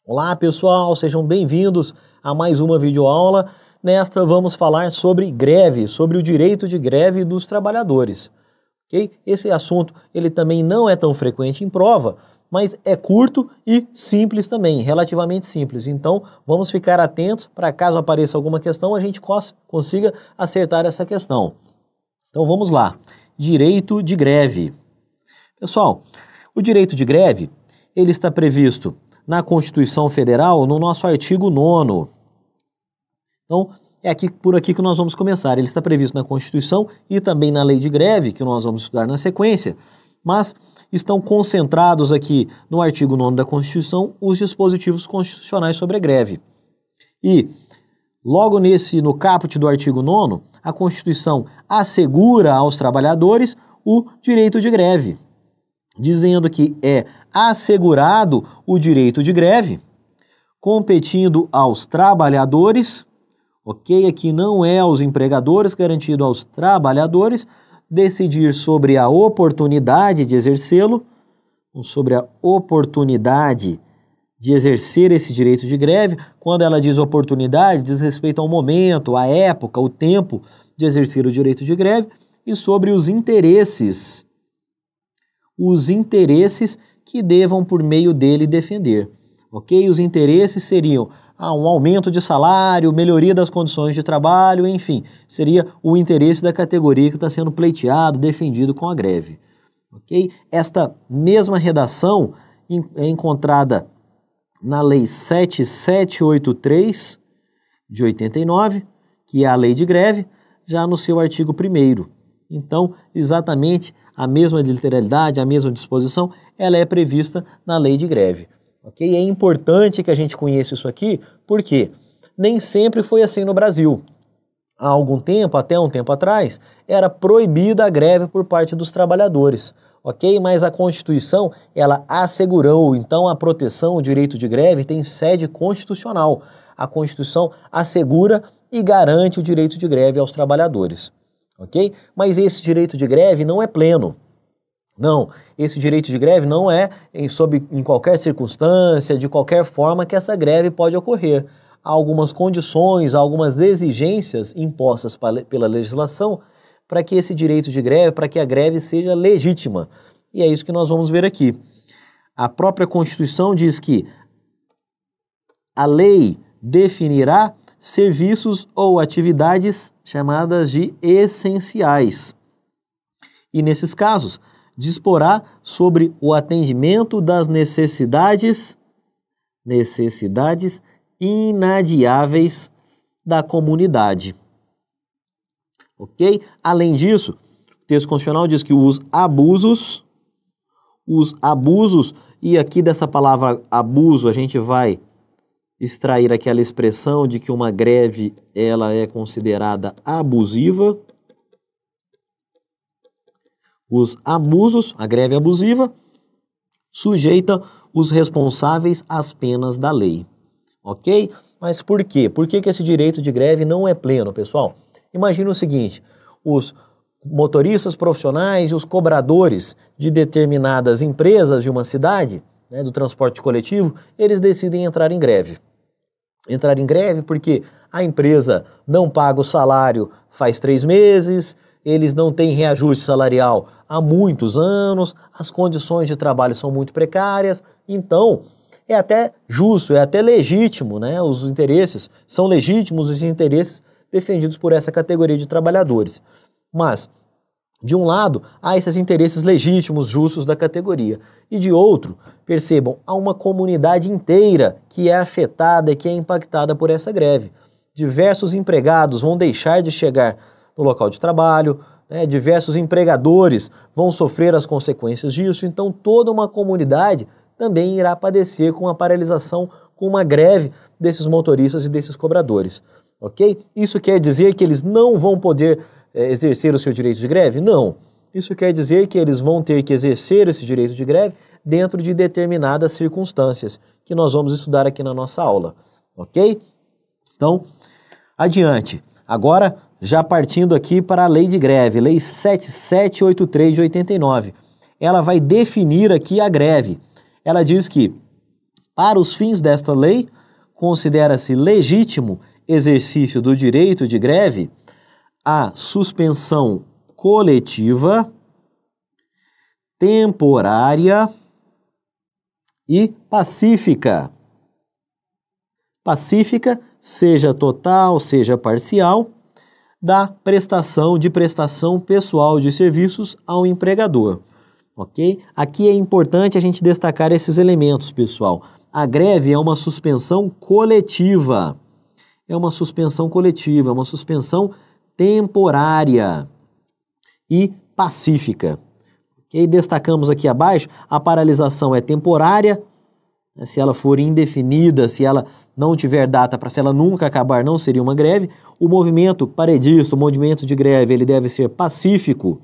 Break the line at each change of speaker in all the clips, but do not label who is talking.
Olá pessoal, sejam bem-vindos a mais uma videoaula. Nesta vamos falar sobre greve, sobre o direito de greve dos trabalhadores. Okay? Esse assunto ele também não é tão frequente em prova, mas é curto e simples também, relativamente simples. Então vamos ficar atentos para caso apareça alguma questão a gente consiga acertar essa questão. Então vamos lá, direito de greve. Pessoal, o direito de greve ele está previsto na Constituição Federal, no nosso artigo 9º. Então, é por aqui que nós vamos começar. Ele está previsto na Constituição e também na Lei de Greve, que nós vamos estudar na sequência, mas estão concentrados aqui no artigo 9º da Constituição os dispositivos constitucionais sobre a greve. E, logo no caput do artigo 9º, a Constituição assegura aos trabalhadores o direito de greve, dizendo que é assegurado o direito de greve, competindo aos trabalhadores, ok? Aqui não é aos empregadores, garantido aos trabalhadores, decidir sobre a oportunidade de exercê-lo, sobre a oportunidade de exercer esse direito de greve. Quando ela diz oportunidade, diz respeito ao momento, à época, o tempo de exercer o direito de greve, e sobre os interesses que devam por meio dele defender, ok? Os interesses seriam um aumento de salário, melhoria das condições de trabalho, enfim, seria o interesse da categoria que está sendo pleiteado, defendido com a greve, ok? Esta mesma redação é encontrada na Lei 7783 de 89, que é a Lei de Greve, já no seu artigo 1º. Então, exatamente a mesma literalidade, a mesma disposição, ela é prevista na Lei de Greve. Okay? É importante que a gente conheça isso aqui, porque nem sempre foi assim no Brasil. Há algum tempo, até um tempo atrás, era proibida a greve por parte dos trabalhadores. Ok? Mas a Constituição, ela assegurou, então, a proteção, o direito de greve tem sede constitucional. A Constituição assegura e garante o direito de greve aos trabalhadores. Ok? Mas esse direito de greve não é pleno. Não, esse direito de greve não é em qualquer circunstância, de qualquer forma que essa greve pode ocorrer. Há algumas condições, há algumas exigências impostas pela legislação para que esse direito de greve, para que a greve seja legítima. E é isso que nós vamos ver aqui. A própria Constituição diz que a lei definirá serviços ou atividades chamadas de essenciais. E nesses casos, disporá sobre o atendimento das necessidades inadiáveis da comunidade. Ok? Além disso, o texto constitucional diz que os abusos, e aqui dessa palavra abuso a gente vai extrair aquela expressão de que uma greve ela é considerada abusiva. Os abusos, a greve abusiva, sujeita os responsáveis às penas da lei. Ok? Mas por quê? Por que esse direito de greve não é pleno, pessoal? Imagina o seguinte, os motoristas profissionais e os cobradores de determinadas empresas de uma cidade, do transporte coletivo, eles decidem entrar em greve. Entrar em greve porque a empresa não paga o salário faz 3 meses, eles não têm reajuste salarial há muitos anos, as condições de trabalho são muito precárias, então é até justo, é até legítimo, os interesses são legítimos, os interesses defendidos por essa categoria de trabalhadores. Mas, de um lado, há esses interesses legítimos, justos da categoria. E de outro, percebam, há uma comunidade inteira que é afetada e que é impactada por essa greve. Diversos empregados vão deixar de chegar no local de trabalho, diversos empregadores vão sofrer as consequências disso, então toda uma comunidade também irá padecer com a paralisação, com uma greve desses motoristas e desses cobradores. Ok? Isso quer dizer que eles não vão poder exercer o seu direito de greve? Não. Isso quer dizer que eles vão ter que exercer esse direito de greve dentro de determinadas circunstâncias, que nós vamos estudar aqui na nossa aula. Ok? Então, adiante. Agora, já partindo aqui para a Lei de Greve, Lei 7783 de 89. Ela vai definir aqui a greve. Ela diz que Para os fins desta lei, considera-se legítimo exercício do direito de greve a suspensão coletiva, temporária e pacífica. Pacífica, seja total, seja parcial, da prestação pessoal de serviços ao empregador. Ok? Aqui é importante a gente destacar esses elementos, pessoal. A greve é uma suspensão coletiva. É uma suspensão coletiva, é uma suspensão temporária e pacífica. Okay? Destacamos aqui abaixo, a paralisação é temporária, se ela for indefinida, se ela não tiver data para se ela nunca acabar, não seria uma greve. O movimento paredista, o movimento de greve, ele deve ser pacífico.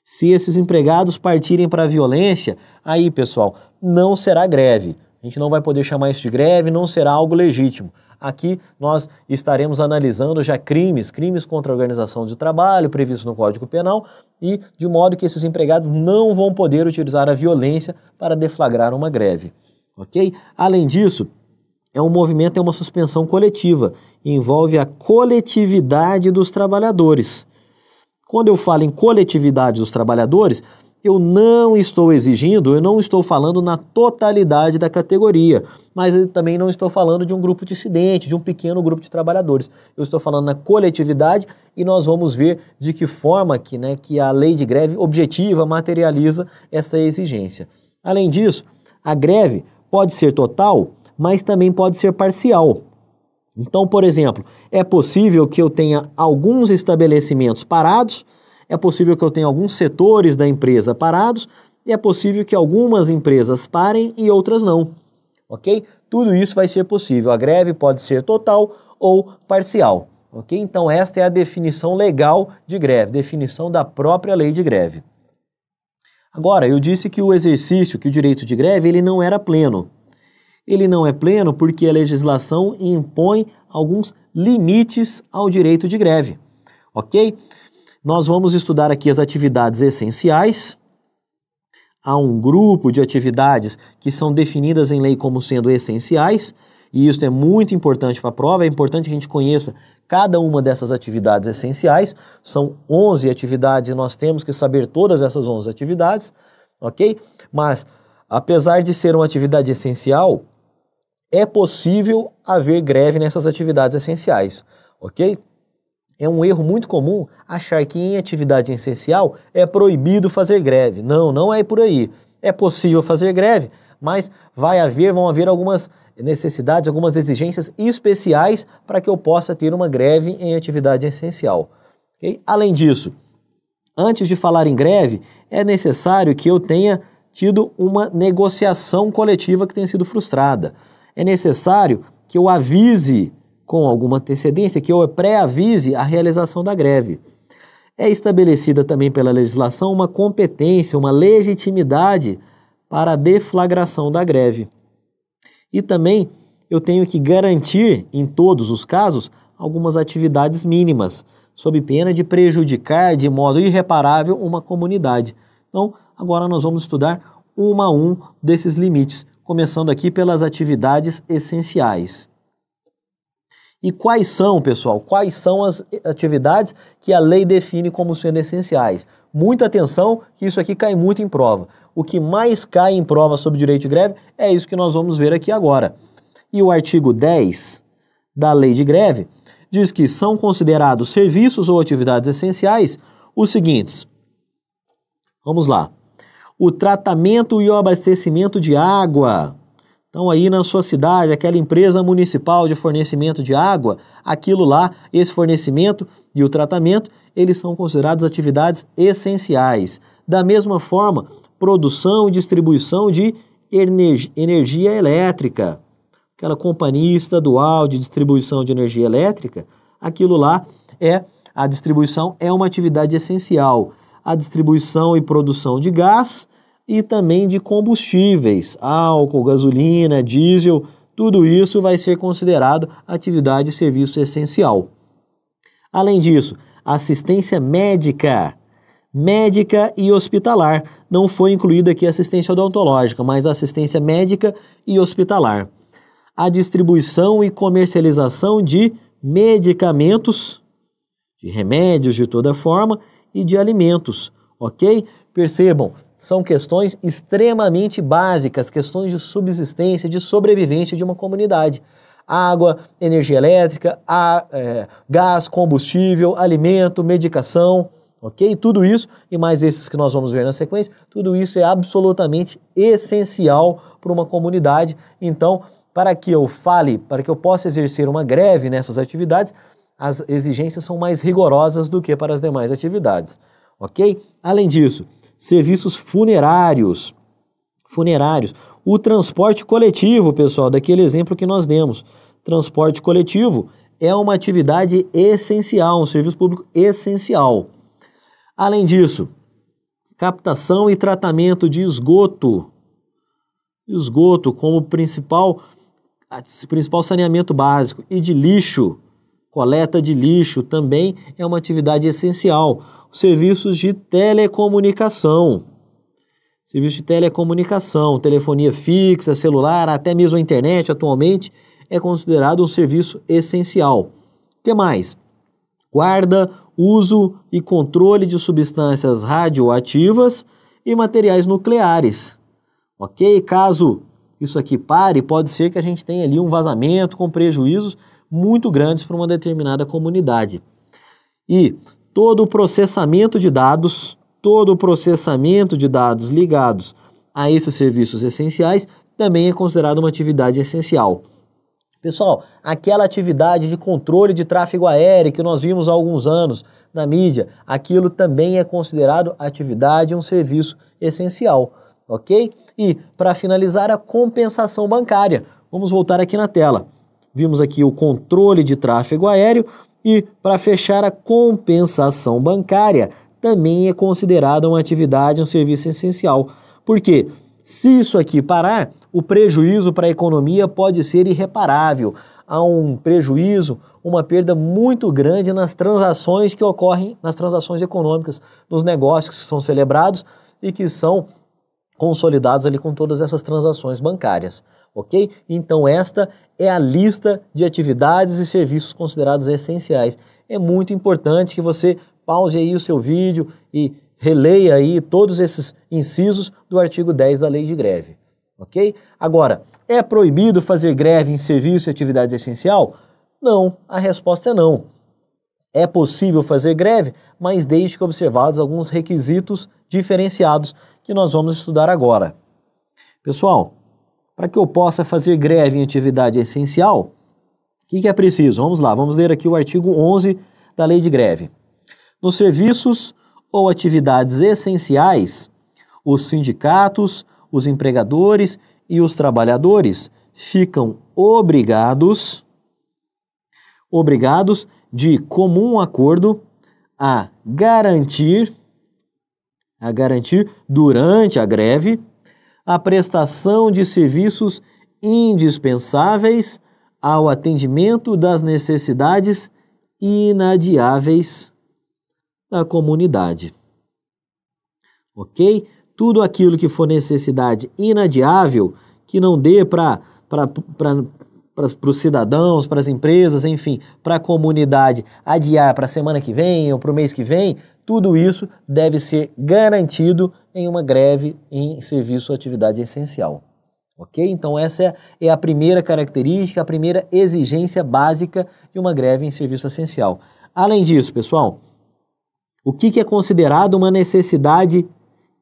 Se esses empregados partirem para a violência, aí, pessoal, não será greve. A gente não vai poder chamar isso de greve, não será algo legítimo. Aqui nós estaremos analisando já crimes contra a organização de trabalho previstos no Código Penal e de modo que esses empregados não vão poder utilizar a violência para deflagrar uma greve. Ok? Além disso, é uma suspensão coletiva, envolve a coletividade dos trabalhadores. Quando eu falo em coletividade dos trabalhadores, eu não estou falando na totalidade da categoria, mas eu também não estou falando de um grupo dissidente, de um pequeno grupo de trabalhadores. Eu estou falando na coletividade e nós vamos ver de que forma que a lei de greve objetiva, materializa esta exigência. Além disso, a greve pode ser total, mas também pode ser parcial. Então, por exemplo, é possível que eu tenha alguns estabelecimentos parados, é possível que eu tenha alguns setores da empresa parados, e é possível que algumas empresas parem e outras não, ok? Tudo isso vai ser possível. A greve pode ser total ou parcial, ok? Então, esta é a definição legal de greve, definição da própria lei de greve. Agora, eu disse que o direito de greve, ele não era pleno. Ele não é pleno porque a legislação impõe alguns limites ao direito de greve, ok? Nós vamos estudar aqui as atividades essenciais. Há um grupo de atividades que são definidas em lei como sendo essenciais, e isso é muito importante para a prova, é importante que a gente conheça cada uma dessas atividades essenciais. São 11 atividades e nós temos que saber todas essas 11 atividades, ok? Mas, apesar de ser uma atividade essencial, é possível haver greve nessas atividades essenciais, ok? É um erro muito comum achar que em atividade essencial é proibido fazer greve. Não, não é por aí. É possível fazer greve, mas vão haver algumas necessidades, algumas exigências especiais para que eu possa ter uma greve em atividade essencial. Okay? Além disso, antes de falar em greve, é necessário que eu tenha tido uma negociação coletiva que tenha sido frustrada. É necessário que eu avise com alguma antecedência, que eu pré-avise a realização da greve. É estabelecida também pela legislação uma competência, uma legitimidade para a deflagração da greve. E também eu tenho que garantir, em todos os casos, algumas atividades mínimas, sob pena de prejudicar de modo irreparável uma comunidade. Então, agora nós vamos estudar um a um desses limites, começando aqui pelas atividades essenciais. E quais são, pessoal? Quais são as atividades que a lei define como sendo essenciais? Muita atenção, que isso aqui cai muito em prova. O que mais cai em prova sobre direito de greve é isso que nós vamos ver aqui agora. E o artigo 10 da lei de greve diz que são considerados serviços ou atividades essenciais os seguintes. Vamos lá. O tratamento e o abastecimento de água. Então aí na sua cidade, aquela empresa municipal de fornecimento de água, aquilo lá, esse fornecimento e o tratamento, eles são considerados atividades essenciais. Da mesma forma, produção e distribuição de energia elétrica. Aquela companhia estadual de distribuição de energia elétrica, aquilo lá a distribuição é uma atividade essencial. A distribuição e produção de gás e também de combustíveis, álcool, gasolina, diesel, tudo isso vai ser considerado atividade e serviço essencial. Além disso, assistência médica, médica e hospitalar. Não foi incluída aqui a assistência odontológica, mas a assistência médica e hospitalar. A distribuição e comercialização de medicamentos, de remédios de toda forma e de alimentos, ok? Percebam, são questões extremamente básicas, questões de subsistência, de sobrevivência de uma comunidade. Água, energia elétrica, gás, combustível, alimento, medicação, ok? Tudo isso, e mais esses que nós vamos ver na sequência, tudo isso é absolutamente essencial para uma comunidade. Então, para que eu possa exercer uma greve nessas atividades, as exigências são mais rigorosas do que para as demais atividades, ok? Além disso, serviços funerários, o transporte coletivo, pessoal, daquele exemplo que nós demos. Transporte coletivo é uma atividade essencial, um serviço público essencial. Além disso, captação e tratamento de esgoto como principal saneamento básico, e de lixo, coleta de lixo também é uma atividade essencial. Serviços de telecomunicação, telefonia fixa, celular, até mesmo a internet atualmente é considerado um serviço essencial. O que mais? Guarda, uso e controle de substâncias radioativas e materiais nucleares. Ok? Caso isso aqui pare, pode ser que a gente tenha ali um vazamento com prejuízos muito grandes para uma determinada comunidade. E todo o processamento de dados ligados a esses serviços essenciais também é considerado uma atividade essencial. Pessoal, aquela atividade de controle de tráfego aéreo que nós vimos há alguns anos na mídia, aquilo também é considerado atividade, um serviço essencial, ok? E, para finalizar, a compensação bancária. Vamos voltar aqui na tela. Vimos aqui o controle de tráfego aéreo e, para fechar, a compensação bancária também é considerada uma atividade, um serviço essencial. Por quê? Se isso aqui parar, o prejuízo para a economia pode ser irreparável. Há um prejuízo, uma perda muito grande nas transações que ocorrem, nas transações econômicas, nos negócios que são celebrados e que são consolidados ali com todas essas transações bancárias, ok? Então esta é a lista de atividades e serviços considerados essenciais. É muito importante que você pause aí o seu vídeo e releia aí todos esses incisos do artigo 10 da Lei de Greve, ok? Agora, é proibido fazer greve em serviço e atividade essencial? Não, a resposta é não. É possível fazer greve, mas desde que observados alguns requisitos diferenciados que nós vamos estudar agora. Pessoal, para que eu possa fazer greve em atividade essencial, o que é preciso? Vamos lá, vamos ler aqui o artigo 11 da Lei de Greve. Nos serviços ou atividades essenciais, os sindicatos, os empregadores e os trabalhadores ficam obrigados de comum acordo a garantir durante a greve a prestação de serviços indispensáveis ao atendimento das necessidades inadiáveis da comunidade. Ok? Tudo aquilo que for necessidade inadiável, que não dê para os cidadãos, para as empresas, enfim, para a comunidade adiar para a semana que vem ou para o mês que vem, tudo isso deve ser garantido em uma greve em serviço ou atividade essencial. Ok? Então essa é a primeira característica, a primeira exigência básica de uma greve em serviço essencial. Além disso, pessoal, o que é considerado uma necessidade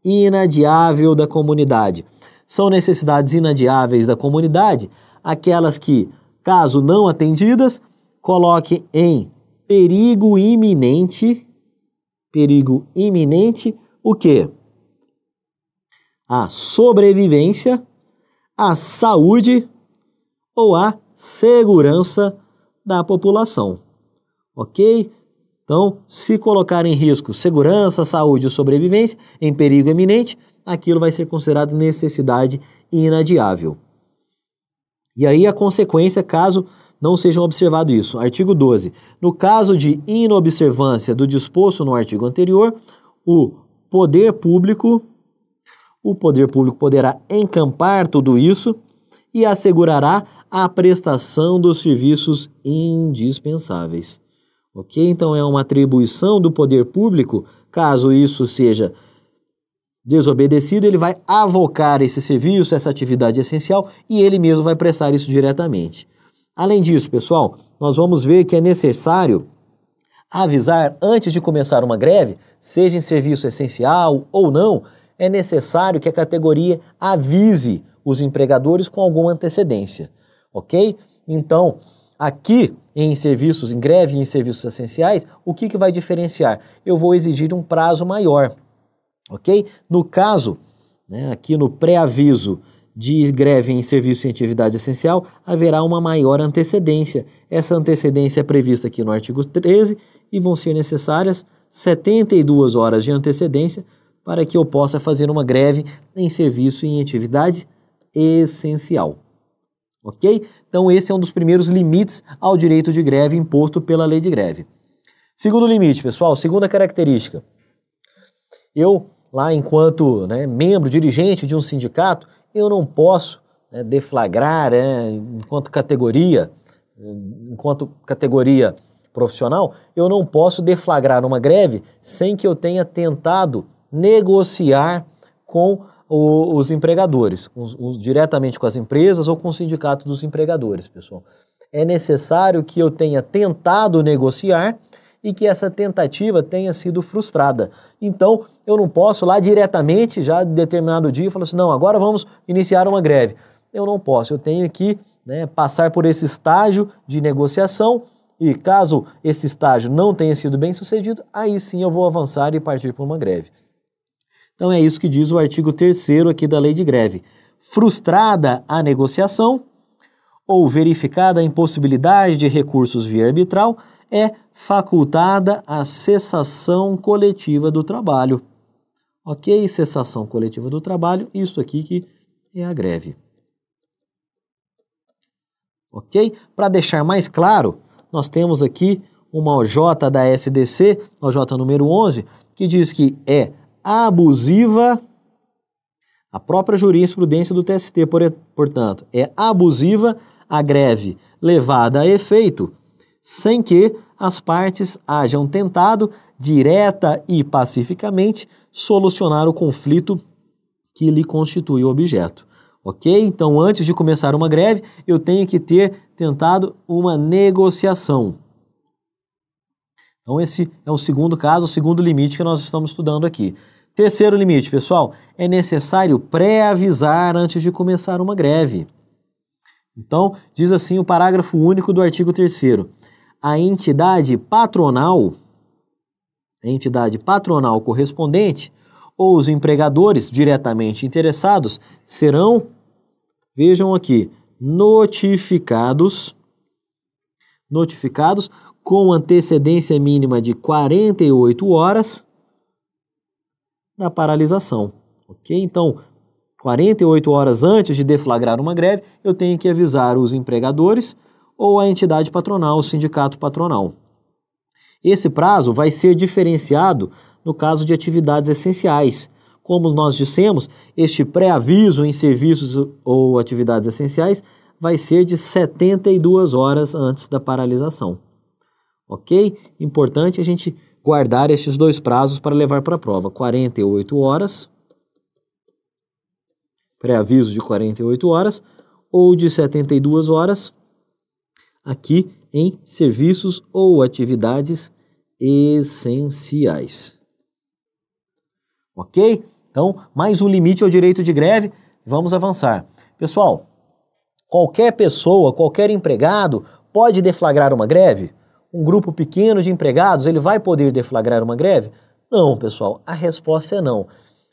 inadiável da comunidade? São necessidades inadiáveis da comunidade aquelas que, caso não atendidas, coloquem em perigo iminente o quê? A sobrevivência, a saúde ou a segurança da população, ok? Então, se colocar em risco segurança, saúde ou sobrevivência, em perigo iminente, aquilo vai ser considerado necessidade inadiável. E aí a consequência, caso não seja observado isso. Artigo 12. No caso de inobservância do disposto no artigo anterior, o poder público poderá encampar tudo isso e assegurará a prestação dos serviços indispensáveis. Ok? Então é uma atribuição do poder público, caso isso seja desobedecido, ele vai avocar esse serviço, essa atividade essencial, e ele mesmo vai prestar isso diretamente. Além disso, pessoal, nós vamos ver que é necessário avisar antes de começar uma greve, seja em serviço essencial ou não, é necessário que a categoria avise os empregadores com alguma antecedência, ok? Então, aqui em serviços, em greve e em serviços essenciais, o que vai diferenciar? Eu vou exigir um prazo maior, ok? No caso, né, aqui no pré-aviso de greve em serviço e atividade essencial, haverá uma maior antecedência. Essa antecedência é prevista aqui no artigo 13 e vão ser necessárias 72 horas de antecedência para que eu possa fazer uma greve em serviço e em atividade essencial. Ok? Então esse é um dos primeiros limites ao direito de greve imposto pela lei de greve. Segundo limite, pessoal, segunda característica. Eu, lá enquanto membro, dirigente de um sindicato, eu não posso deflagrar, enquanto categoria profissional, eu não posso deflagrar uma greve sem que eu tenha tentado negociar com os empregadores, diretamente com as empresas ou com o sindicato dos empregadores, pessoal. É necessário que eu tenha tentado negociar e que essa tentativa tenha sido frustrada. Então, eu não posso lá diretamente, já em determinado dia, falar assim, não, agora vamos iniciar uma greve. Eu não posso, eu tenho que passar por esse estágio de negociação e caso esse estágio não tenha sido bem sucedido, aí sim eu vou avançar e partir para uma greve. Então é isso que diz o artigo 3º aqui da lei de greve. Frustrada a negociação ou verificada a impossibilidade de recursos via arbitral, é facultada a cessação coletiva do trabalho. Ok? Cessação coletiva do trabalho, isso aqui que é a greve. Ok? Para deixar mais claro, nós temos aqui uma OJ da SDC, OJ número 11, que diz que é abusiva, a própria jurisprudência do TST, portanto, é abusiva a greve levada a efeito sem que as partes hajam tentado, direta e pacificamente, solucionar o conflito que lhe constitui o objeto. Ok? Então, antes de começar uma greve, eu tenho que ter tentado uma negociação. Então, esse é o segundo caso, o segundo limite que nós estamos estudando aqui. Terceiro limite, pessoal, é necessário pré-avisar antes de começar uma greve. Então, diz assim o parágrafo único do artigo 3º. A entidade patronal correspondente ou os empregadores diretamente interessados serão, vejam aqui, notificados com antecedência mínima de 48 horas da paralisação, ok? Então, 48 horas antes de deflagrar uma greve, eu tenho que avisar os empregadores ou a entidade patronal, o sindicato patronal. Esse prazo vai ser diferenciado no caso de atividades essenciais. Como nós dissemos, este pré-aviso em serviços ou atividades essenciais vai ser de 72 horas antes da paralisação. Ok? Importante a gente guardar estes dois prazos para levar para a prova. 48 horas, pré-aviso de 48 horas, ou de 72 horas, aqui em serviços ou atividades essenciais. Ok? Então, mais um limite ao direito de greve, vamos avançar. Pessoal, qualquer pessoa, qualquer empregado pode deflagrar uma greve? Um grupo pequeno de empregados, ele vai poder deflagrar uma greve? Não, pessoal, a resposta é não.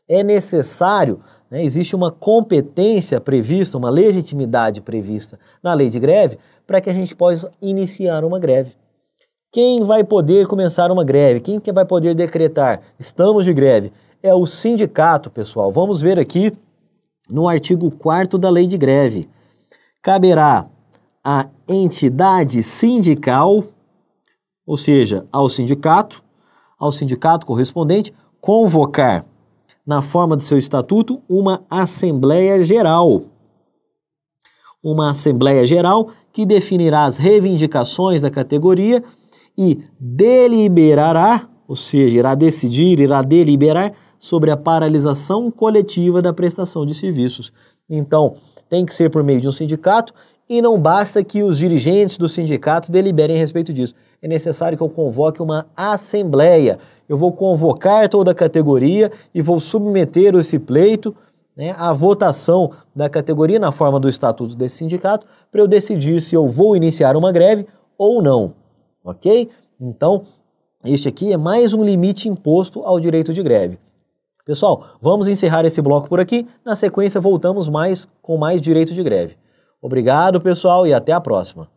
É necessário, existe uma competência prevista, uma legitimidade prevista na lei de greve para que a gente possa iniciar uma greve. Quem vai poder começar uma greve? Quem que vai poder decretar? Estamos de greve. É o sindicato, pessoal. Vamos ver aqui no artigo 4º da lei de greve. Caberá à entidade sindical, ou seja, ao sindicato correspondente, convocar, na forma do seu estatuto, uma Assembleia Geral. Uma Assembleia Geral que definirá as reivindicações da categoria e deliberará, ou seja, irá decidir, irá deliberar sobre a paralisação coletiva da prestação de serviços. Então, tem que ser por meio de um sindicato e não basta que os dirigentes do sindicato deliberem a respeito disso. É necessário que eu convoque uma assembleia. Eu vou convocar toda a categoria e vou submeter esse pleito, né, à votação da categoria na forma do estatuto desse sindicato para eu decidir se eu vou iniciar uma greve ou não. Ok? Então, este aqui é mais um limite imposto ao direito de greve. Pessoal, vamos encerrar esse bloco por aqui. Na sequência, voltamos com mais direito de greve. Obrigado, pessoal, e até a próxima.